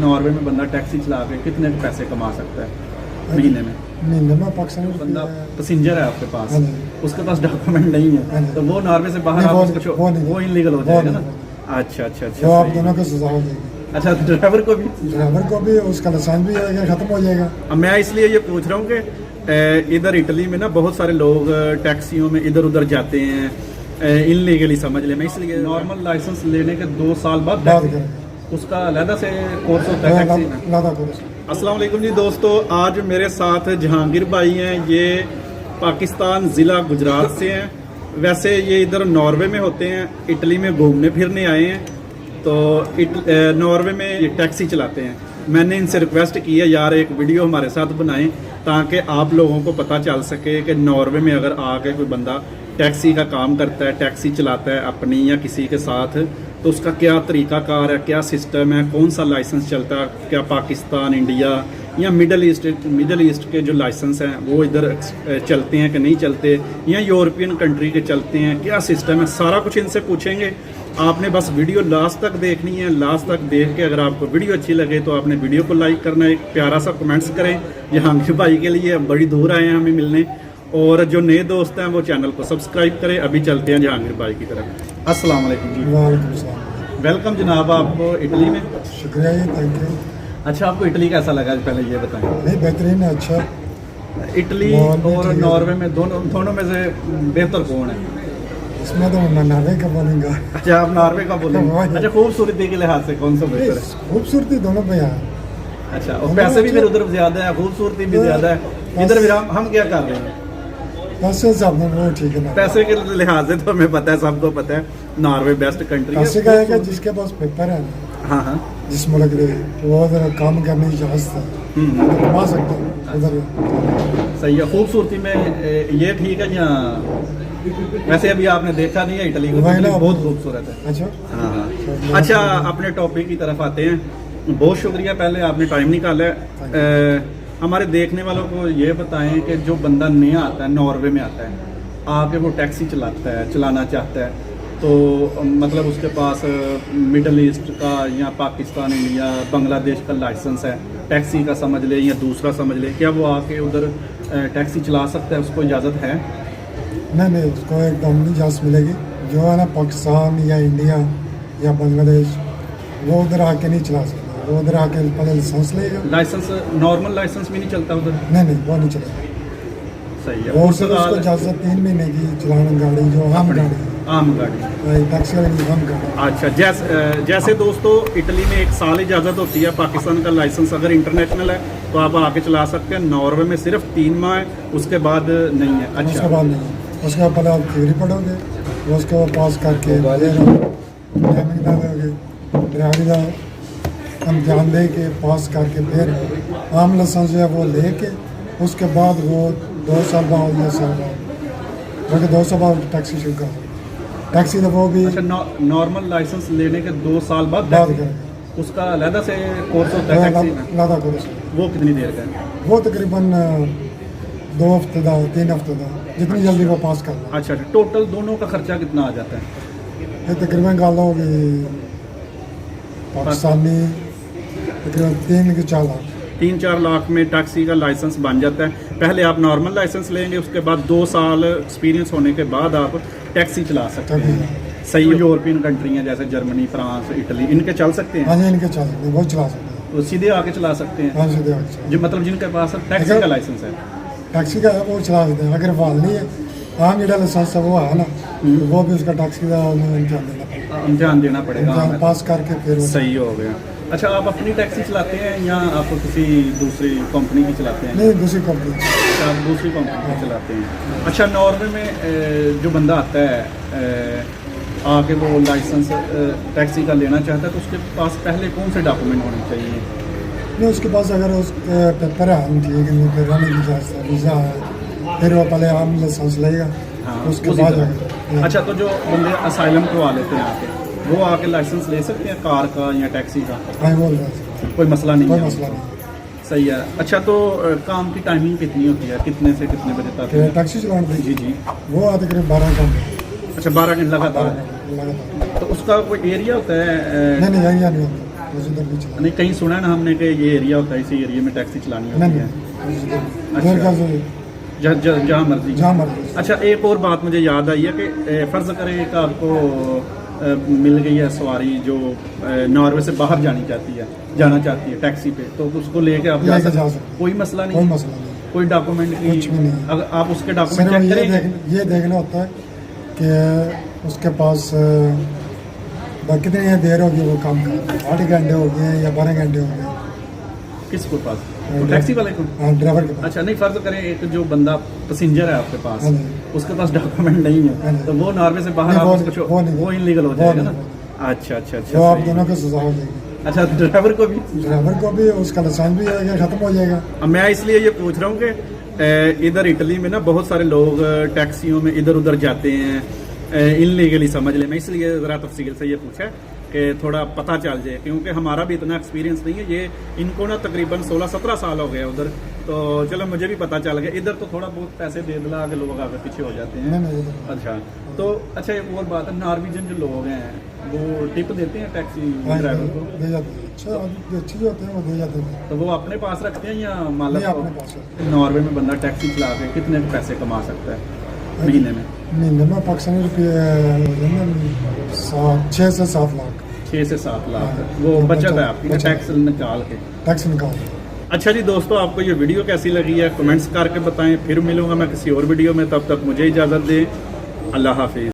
Norway में बंदा taxi चला के कितने पैसे कमा सकता है महीने में? महीने में पाकिस्तान बंदा पैसेंजर है आपके पास, हाँ जी। उसके पास डॉक्यूमेंट नहीं हाँ है, जी। तो वो नॉर्वे से बाहर नहीं, आप वो उसको नहीं। वो इनलीगल हो वो जाएगा नहीं, ना? अच्छा अच्छा तो अच्छा, आप सही दोनों है। को सजा हो जाएगी। अच्छा, ड्राइवर को भी? ड्राइवर को भी उसका लाइसेंस भी आएगा, खत्म हो जाएगा। अब मैं इसलिए ये पूछ रहा हूँ कि इधर इटली में ना बहुत सारे लोग टैक्सियों में इधर उधर जाते हैं, इनलीगली समझ ले। मैं इसलिए नॉर्मल लाइसेंस लेने के 2 साल बाद बात करेंगे उसका अलहदा से कोर्स होता है टैक्सी में। लादा कोर्स। अस्सलाम वालेकुम जी दोस्तों, आज मेरे साथ जहांगीर भाई हैं। ये पाकिस्तान ज़िला गुजरात से हैं। वैसे ये इधर नॉर्वे में होते हैं, इटली में घूमने फिरने आए हैं। तो नॉर्वे में ये टैक्सी चलाते हैं। मैंने इनसे रिक्वेस्ट की है यार एक वीडियो हमारे साथ बनाएं ताकि आप लोगों को पता चल सके कि नॉर्वे में अगर आके कोई बंदा टैक्सी का काम करता है, टैक्सी चलाता है अपनी या किसी के साथ, तो उसका क्या तरीक़ाकार है, क्या सिस्टम है, कौन सा लाइसेंस चलता है, क्या पाकिस्तान, इंडिया या मिडल ईस्ट के जो लाइसेंस हैं वो इधर चलते हैं कि नहीं चलते, या यूरोपियन कंट्री के चलते हैं, क्या सिस्टम है, सारा कुछ इनसे पूछेंगे। आपने बस वीडियो लास्ट तक देखनी है। लास्ट तक देख के अगर आपको वीडियो अच्छी लगे तो आपने वीडियो को लाइक करना है, एक प्यारा सा कमेंट्स करें। जहांगीर भाई के लिए बड़ी दूर आए हैं हमें मिलने, और जो नए दोस्त हैं वो चैनल को सब्सक्राइब करें। अभी चलते हैं जहांगीर भाई की तरफ। अस्सलाम वालेकुम जी। वालेकुम सलाम। वेलकम जनाब आपको इटली में। शुक्रिया जी, थैंक यू। अच्छा, आपको इटली कैसा लगा पहले ये बताएं। नहीं, बेहतरीन है, अच्छा। इटली और नॉर्वे में दोनों में से बेहतर कौन है? इसमें तो मैं नॉर्वे का बोलूँगा। अच्छा, आप नॉर्वे का बोलेंगे। अच्छा, खूबसूरती के लिहाज से कौन सा बेहतर है? खूबसूरती दोनों पे है। अच्छा, और पैसे भी फिर उधर ज्यादा है, खूबसूरती भी ज्यादा है। इधर भी हम क्या कर रहे हैं? पैसे से आपने वो ठीक है ना। पैसे के लिहाज से तो हमें पता है, सबको पता है नॉर्वे बेस्ट कंट्री है। पैसे का है कि जिसके पास पेपर है ना, हाँ हाँ, जिस मुल्क में वो उधर काम करने की इजाज़त है तो कमा सकते हैं उधर। सही है। खूबसूरती में ये ठीक है या वैसे अभी आपने देखा नहीं है इटली को? इटली बहुत खूबसूरत है। अच्छा हाँ हाँ। अच्छा, अपने टॉपिक की तरफ आते हैं। बहुत शुक्रिया पहले आपने टाइम निकाला है। हमारे देखने वालों को ये बताएं कि जो बंदा नया आता है, नॉर्वे में आता है, आके वो टैक्सी चलाना चाहता है, तो मतलब उसके पास मिडल ईस्ट का या पाकिस्तान, इंडिया, बांग्लादेश का लाइसेंस है, टैक्सी का समझ ले या दूसरा समझ ले, क्या वो आके उधर टैक्सी चला सकता है? उसको इजाज़त है? नहीं, उसको एकदम नहीं इजाज़त मिलेगी। जो है ना पाकिस्तान या इंडिया या बांग्लादेश, वो उधर आके नहीं चला सकता। वो उधर आके पहले लाइसेंस लेगा। लाइसेंस नॉर्मल लाइसेंस भी नहीं चलता उधर? नहीं, वो नहीं चलेगा। सही है। और सिर्फ उसको इजाज़त 3 महीने की चलाना गाड़ी, जो आम गाड़ी है, आम गाड़ी, टैक्सी वाली आम गाड़ी। अच्छा, जैसे दोस्तों इटली में 1 साल इजाज़त होती है। पाकिस्तान का लाइसेंस अगर इंटरनेशनल है तो आप आके चला सकते हैं। नॉर्वे में सिर्फ 3 माह है, उसके बाद नहीं है। अच्छा, उसके बाद नहीं, उसके बाद पहले आप थ्योरी पढ़ोगे, उसको पास करके ड्राइविंग डालोगे, ड्राइविंग का इम्तिहान दे के पास करके फिर आम लाइसेंस जो है वो लेके उसके बाद वो 2 साल बाद या साल बाद, क्योंकि 2 साल बाद टैक्सी शुरू कर टैक्सी तो वो भी। अच्छा, नॉर्मल लाइसेंस लेने के 2 साल बाद बात करेंगे। उसका अलहदा से कोर्स होता है टैक्सी में? लादा कोर्स। वो कितनी देर का है? वो तकरीबन 2 हफ्ते का, 3 हफ्ते का, जितनी जल्दी वो पास कर लो। अच्छा, टोटल दोनों का खर्चा कितना आ जाता है? ये तकरीबन गाल होगी पाकिस्तानी तकरीबन 3 से 4 लाख। 3-4 लाख में टैक्सी का लाइसेंस बन जाता है। पहले आप नॉर्मल लाइसेंस लेंगे, उसके बाद 2 साल एक्सपीरियंस होने के बाद आप टैक्सी चला सकते हैं। सही। यूरोपियन कंट्री हैं जैसे जर्मनी, फ्रांस, इटली, इनके चल सकते हैं? हाँ जी, इनके चल सकते हैं, वो चला सकते हैं। तो सीधे आके चला सकते हैं? हाँ, सीधे आके चला। जो मतलब जिनके पास टैक्सी का लाइसेंस है, टैक्सी का वो चला सकते हैं। अगर वाल नहीं है, आम जो लाइसेंस है वो है ना, तो वो भी उसका टैक्सी का इम्तिहान देना पड़ेगा, पास करके फिर। सही हो गया। अच्छा, आप अपनी टैक्सी चलाते हैं या आप किसी दूसरी कंपनी की चलाते हैं? नहीं, दूसरी कंपनी। अच्छा, आप दूसरी कंपनी की चलाते हैं। अच्छा, नॉर्वे में जो बंदा आता है आके वो लाइसेंस टैक्सी का लेना चाहता है, तो उसके पास पहले कौन से डॉक्यूमेंट होने चाहिए? नहीं, उसके पास अगर उसके पेपर है, हम ठीक है, फिर रहने की इजाज़त है, वीज़ा है, फिर वो पहले आम लाइसेंस लेगा। हाँ, उसके उसी बाद तरह। अच्छा, तो जो बंदे असाइलम करवा लेते हैं आके, वो आके लाइसेंस ले सकते हैं कार का या टैक्सी का? हाँ, बोल रहा कोई मसला नहीं कोई है? मसला नहीं। सही है। अच्छा, तो काम की टाइमिंग कितनी होती है, कितने से कितने बजे तक? टैक्सी चलाने जी जी। वो तकरीबन 12 घंटे। अच्छा, 12 घंटे लगातार? लगातार। तो उसका कोई एरिया होता है? नहीं, एरिया नहीं होता। उस उधर भी चला नहीं कहीं सुना है ना हमने कि ये एरिया होता है, इसी एरिया में टैक्सी चलानी होती नहीं है नहीं उस उधर अच्छा। घर का जो जहाँ मर्जी। जहाँ मर्जी। अच्छा एक और बात मुझे याद आई है कि फ़र्ज़ करें कि आपको मिल गई है सवारी जो नॉर्वे से बाहर जाना चाहती है टैक्सी पे, तो उसको लेके आप लेके जा सकते हैं। कोई मसला कोई नहीं, मसला नहीं, कोई डॉक्यूमेंट की कुछ भी नहीं। अगर आप उसके डॉक्यूमेंट सिर्फ चेक करेंगे ये देखना होता है कि उसके पास कितनी देर होगी वो काम कर, 8 घंटे हो गए या 12 घंटे हो गए किसके पास, तो टैक्सी वाले को। ड्राइवर के पास। अच्छा नहीं फ़र्ज़ करें एक जो बंदा पैसेंजर है आपके पास, हाँ जी। उसके पास डॉक्यूमेंट नहीं हाँ है, जी। तो वो नॉर्वे से बाहर नहीं, आप वो उसको नहीं, वो नहीं। वो इनलीगल हो वो जाएगा नहीं, ना। अच्छा अच्छा तो आप अच्छा दोनों को सजा हो जाएगी, अच्छा ड्राइवर को भी। ड्राइवर को भी, उसका लाइसेंस भी आएगा, खत्म हो जाएगा। अब मैं इसलिए ये पूछ रहा हूँ कि इधर इटली में ना बहुत सारे लोग टैक्सियों में इधर उधर जाते हैं इनलीगली समझ ले, मैं इसलिए ज़रा तफसील से ये पूछा कि थोड़ा पता चल जाए, क्योंकि हमारा भी इतना एक्सपीरियंस नहीं है। ये इनको ना तकरीबन 16-17 साल हो गए उधर, तो चलो मुझे भी पता चल गया। इधर तो थोड़ा बहुत पैसे दे दिला के लोग आगे पीछे हो जाते हैं। नहीं नहीं उधर। अच्छा तो अच्छा एक और बात है, नॉर्वेजियन जो लोग हैं वो टिप देते हैं टैक्सी हाँ, ड्राइवर को, दे जाते हैं, अच्छे होते हैं वो दे जाते हैं। तो वो अपने पास रखते हैं या मालिक नहीं, को? अपने पास है। नॉर्वे में बंदा टैक्सी चला के कितने पैसे कमा सकता है महीने में? महीने में पाकिस्तानी रुपये 6 से 7 लाख 6 से 7 लाख हाँ, वो वो बचत है बचत- आपकी बचत। टैक्स निकाल के। टैक्स निकाल। अच्छा जी दोस्तों, आपको ये वीडियो कैसी लगी है कमेंट्स करके बताएं। फिर मिलूंगा मैं किसी और वीडियो में, तब तक मुझे इजाज़त दें। अल्लाह हाफिज़।